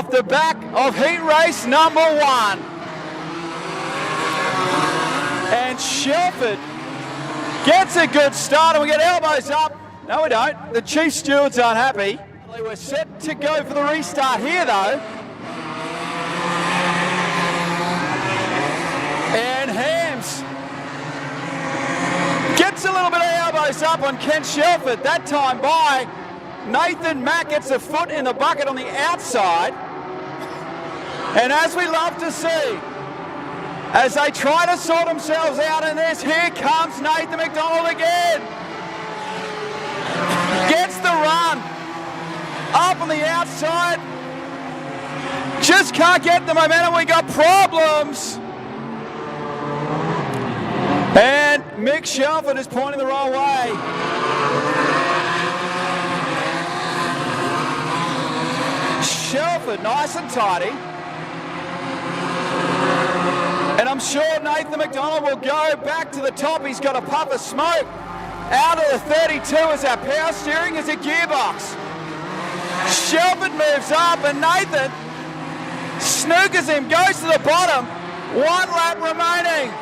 off the back of heat race number 1. And Shelford gets a good start, and we get elbows up. No, we don't. The chief stewards aren't happy. We're set to go for the restart here, though. And Hams gets a little bit of elbows up on Ken Shelford. That time by Nathan Mack gets a foot in the bucket on the outside. And as we love to see, as they try to sort themselves out in this, here comes Nathan McDonald again. Gets the run up on the outside. Just can't get the momentum. We got problems. And Mick Shelford is pointing the wrong way. Shelford, nice and tidy. And I'm sure Nathan McDonald will go back to the top. He's got a puff of smoke. Out of the 32 as our power steering is a gearbox. Shelford moves up and Nathan snookers him, goes to the bottom. 1 lap remaining.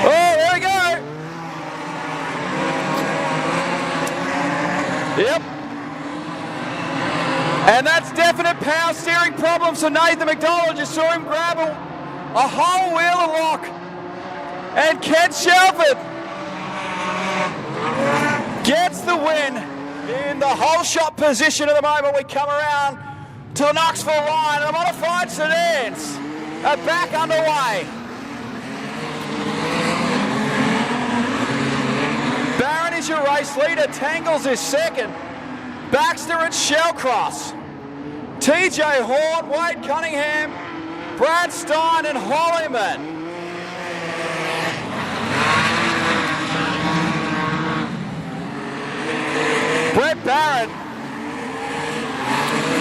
Oh, there we go. Yep. And that's definite power steering problems for Nathan McDonald. Just saw him grab a whole wheel of lock. And Ken Shelford gets the win in the whole shot position at the moment. We come around to the Knoxville line, and the modified sedans are back underway. Barron is your race leader. Tangles is second. Baxter at Shellcross. TJ Horn, Wade Cunningham, Brad Stein and Hollyman. Brett Barrett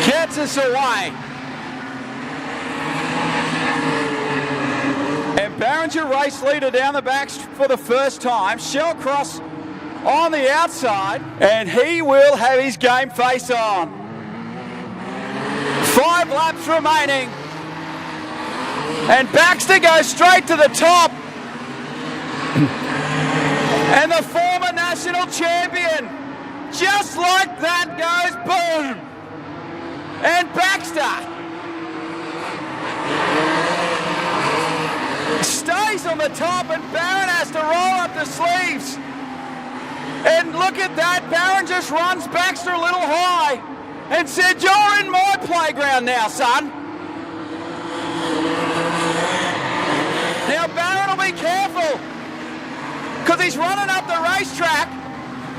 gets us away. And Barron's your race leader down the back for the first time. Shellcross on the outside, and he will have his game face on. 5 laps remaining. And Baxter goes straight to the top. And the former national champion, just like that, goes boom. And Baxter stays on the top, and Barron has to roll up the sleeves. And look at that, Barron just runs Baxter a little high and said, "You're in my playground now, son." Now Barron will be careful, because he's running up the racetrack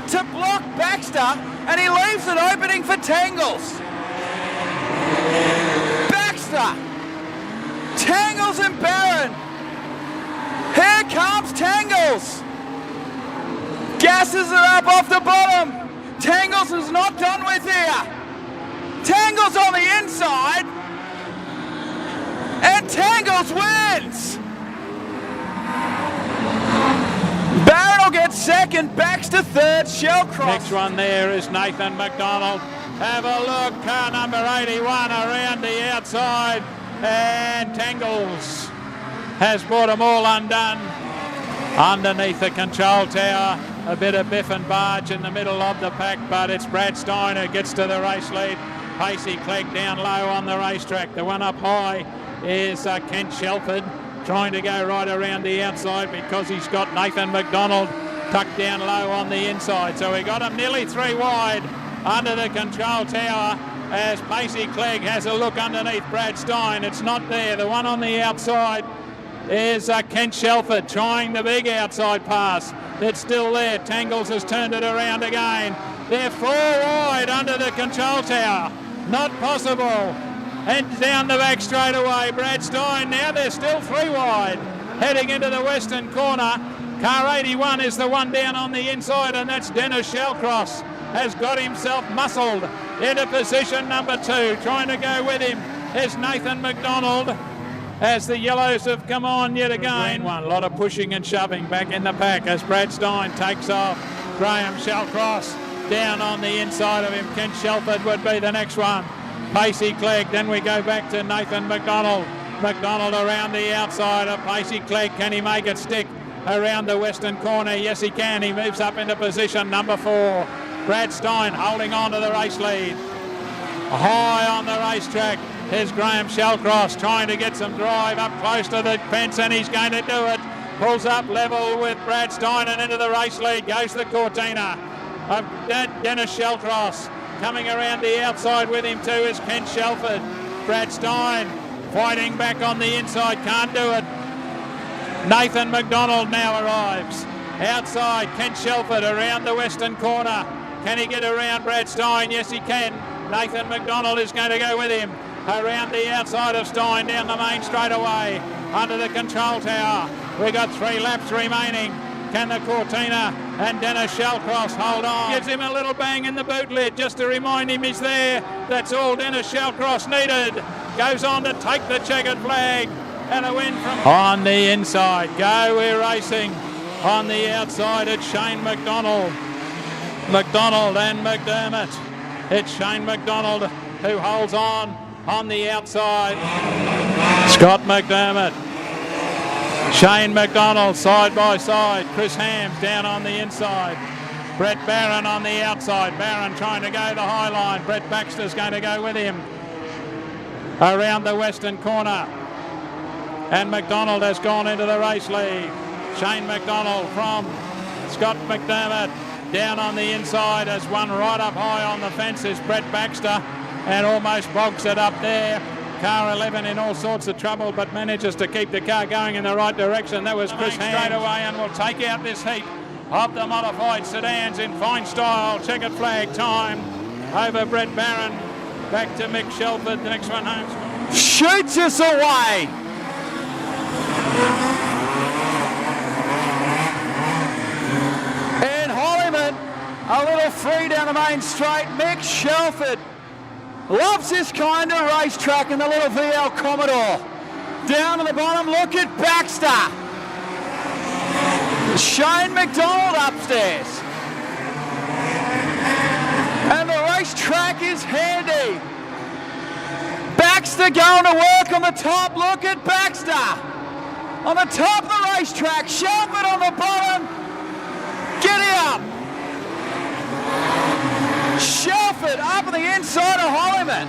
to block Baxter, and he leaves an opening for Tangles. Baxter, Tangles and Barron. Here comes Tangles. Gases are up off the bottom. Tangles is not done with here. Tangles on the inside. And Tangles wins. Barron will get second, Baxter third, Shellcross. Next one there is Nathan McDonald. Have a look, car number 81 around the outside. And Tangles has brought them all undone. Underneath the control tower, a bit of biff and barge in the middle of the pack, but it's Brad Stein who gets to the race lead. Pacey Clegg down low on the racetrack. The one up high is Kent Shelford, trying to go right around the outside because he's got Nathan McDonald tucked down low on the inside. So we got him nearly 3 wide under the control tower as Pacey Clegg has a look underneath Brad Stein. It's not there. The one on the outside is Kent Shelford trying the big outside pass. It's still there. Tangles has turned it around again. They're 4 wide under the control tower. Not possible. And down the back straight away, Brad Stein. Now they're still 3 wide. Heading into the western corner. Car 81 is the one down on the inside, and that's Dennis Shellcross. Has got himself muscled into position number 2. Trying to go with him is Nathan McDonald, as the yellows have come on yet again. A lot of pushing and shoving back in the pack as Brad Stein takes off. Graham Shellcross down on the inside of him. Kent Shelford would be the next one. Pacey Clegg. Then we go back to Nathan McDonald. McDonald around the outside of Pacey Clegg. Can he make it stick around the western corner? Yes, he can. He moves up into position number 4. Brad Stein holding on to the race lead. High on the racetrack is Graham Shellcross trying to get some drive up close to the fence, and he's going to do it. Pulls up level with Brad Stein and into the race lead goes the Cortina of Dennis Shellcross. Coming around the outside with him too is Ken Shelford. Brad Stein fighting back on the inside, can't do it. Nathan McDonald now arrives. Outside, Ken Shelford around the western corner. Can he get around Brad Stein? Yes, he can. Nathan McDonald is going to go with him. Around the outside of Stein, down the main straightaway, under the control tower. We've got 3 laps remaining. Can the Cortina and Dennis Shellcross hold on? Gives him a little bang in the boot lid just to remind him he's there. That's all Dennis Shellcross needed. Goes on to take the checkered flag and a win from... On the inside, go, we're racing. On the outside, it's Shane McDonald. McDonald and McDermott. It's Shane McDonald who holds on the outside. Scott McDermott. Shane McDonald side by side. Chris Hams down on the inside. Brett Barron on the outside. Barron trying to go the high line. Brett Baxter's going to go with him. Around the western corner. And McDonald has gone into the race lead. Shane McDonald from Scott McDermott. Down on the inside as one right up high on the fence is Brett Baxter and almost bogs it up there. Car 11 in all sorts of trouble but manages to keep the car going in the right direction. That was Chris Hams straight away and will take out this heat of the modified sedans in fine style. Checkered flag time over Brett Barron. Back to Mick Shelford. The next one home. Shoots us away. A little free down the main straight. Mick Shelford loves this kind of racetrack in the little VL Commodore. Down to the bottom, look at Baxter. Shane McDonald upstairs. And the racetrack is handy. Baxter going to work on the top. Look at Baxter. On the top of the racetrack. Shelford on the bottom. Giddy up. Shelford up on the inside of Hollyman.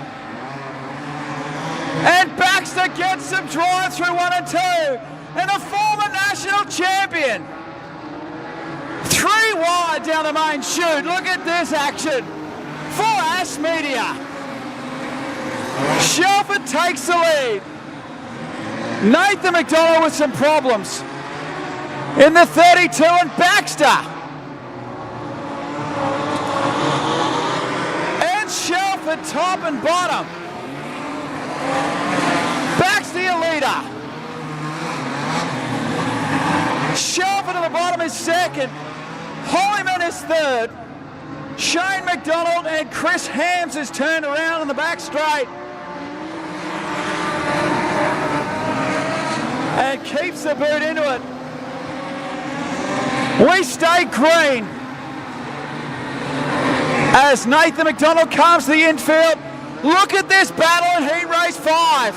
And Baxter gets some drive through 1 and 2. And a former national champion. 3 wide down the main chute. Look at this action. For Ash Media. Shelford takes the lead. Nathan McDonald with some problems. In the 32 and Baxter. Shelford top and bottom. Baxter your leader. Shelford at the bottom is second. Hollyman is third. Shane McDonald and Chris Hams is turned around in the back straight. And keeps the boot into it. We stay green. As Nathan McDonald comes to the infield. Look at this battle in heat race 5.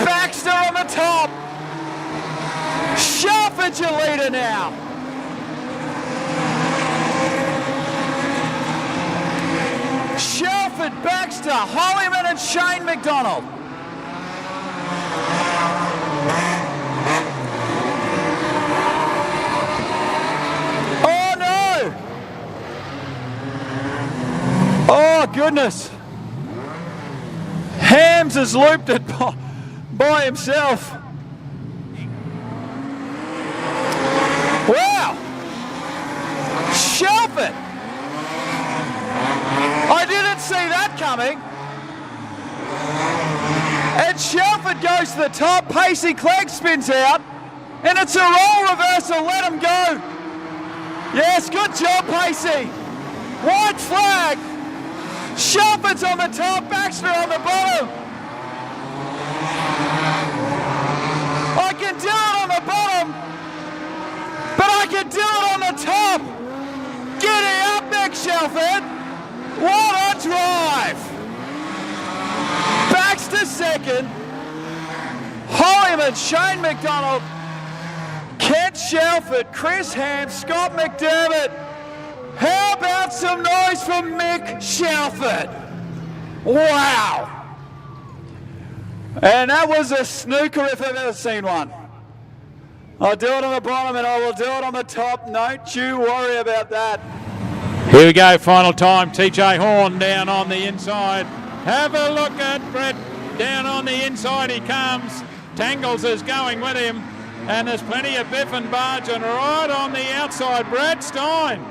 Baxter on the top. Shelford's your leader now. Shelford, Baxter, Hollyman and Shane McDonald. Oh, goodness. Hams has looped it by himself. Wow. Shelford. I didn't see that coming. And Shelford goes to the top. Pacey Clegg spins out. And it's a roll reversal. Let him go. Yes, good job, Pacey. White flag. Shelford's on the top, Baxter on the bottom. I can do it on the bottom, but I can do it on the top. Giddy up, Mick Shelford. What a drive. just a second. Hollyman, Shane McDonald, Kent Shelford, Chris Ham, Scott McDermott. How about some noise from Mick Shelford? Wow. And that was a snooker if I've ever seen one. I'll do it on the bottom and I will do it on the top. Don't you worry about that. Here we go, final time. TJ Horn down on the inside. Have a look at Brett down on the inside. He comes. Tangles is going with him. And there's plenty of biff and barge. And right on the outside, Brad Stein.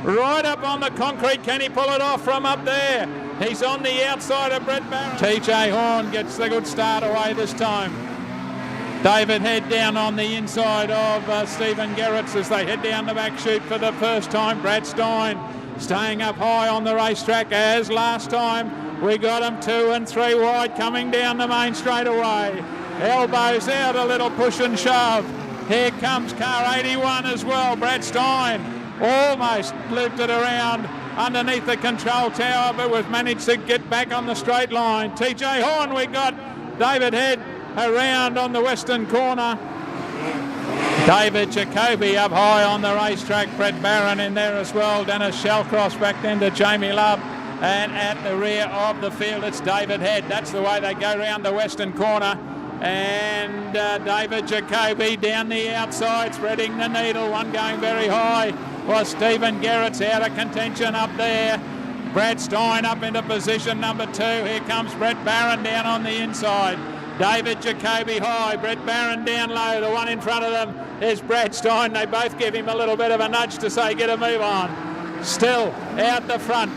Right up on the concrete. Can he pull it off from up there? He's on the outside of Brett Barron. TJ Horn gets the good start away this time. David Head down on the inside of Stephen Gerrits as they head down the back chute for the first time. Brad Stein staying up high on the racetrack as last time. We got him 2 and 3 wide coming down the main straightaway. Elbows out, a little push and shove. Here comes car 81 as well. Brad Stein almost looped it around underneath the control tower, but we've managed to get back on the straight line. TJ Horn, we got David Head around on the western corner. David Jacoby up high on the racetrack. Brett Barron in there as well. Dennis Shellcross back then to Jamie Love. And at the rear of the field, it's David Head. That's the way they go round the western corner. And David Jacoby down the outside, spreading the needle. One going very high was Stephen Gerrits out of contention up there. Brad Stein up into position number 2. Here comes Brett Barron down on the inside. David Jacoby high, Brett Barron down low. The one in front of them is Brad Stein. They both give him a little bit of a nudge to say, get a move on. Still out the front,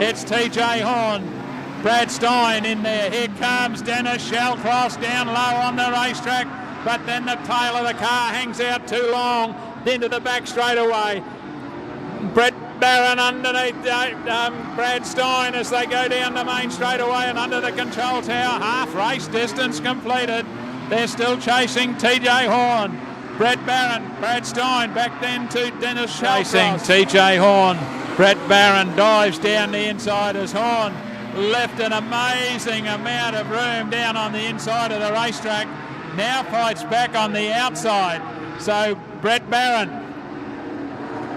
it's TJ Horn. Brad Stein in there. Here comes Dennis Shellcross down low on the racetrack, but then the tail of the car hangs out too long into the back straightaway. Brett Barron underneath Brad Stein as they go down the main straightaway and under the control tower. Half race distance completed. They're still chasing TJ Horn. Brett Barron, Brad Stein back then to Dennis Shellcross. Chasing TJ Horn. Brett Barron dives down the inside as Horn left an amazing amount of room down on the inside of the racetrack. Now fights back on the outside. So Brett Barron,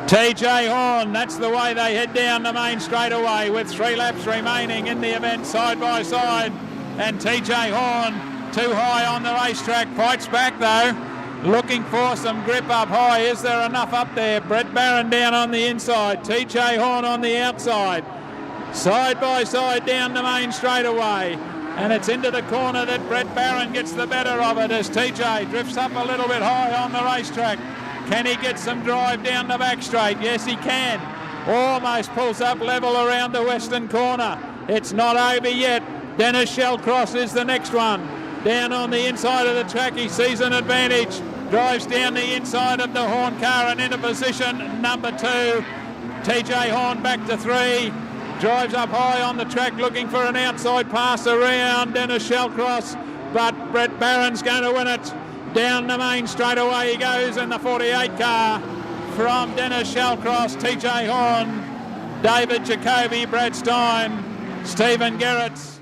TJ Horn, that's the way they head down the main straightaway with 3 laps remaining in the event side by side. And TJ Horn too high on the racetrack, fights back though, looking for some grip up high. Is there enough up there? Brett Barron down on the inside, TJ Horn on the outside. Side by side down the main straightaway. And it's into the corner that Brett Barron gets the better of it as TJ drifts up a little bit high on the racetrack. Can he get some drive down the back straight? Yes, he can. Almost pulls up level around the western corner. It's not over yet. Dennis Shellcross is the next one. Down on the inside of the track, he sees an advantage. Drives down the inside of the Horn car and into position number 2. TJ Horn back to 3. Drives up high on the track looking for an outside pass around Dennis Shellcross, but Brett Barron's going to win it. Down the main straightaway he goes in the 48 car from Dennis Shellcross, TJ Horn, David Jacoby, Brad Stein, Stephen Gerrits.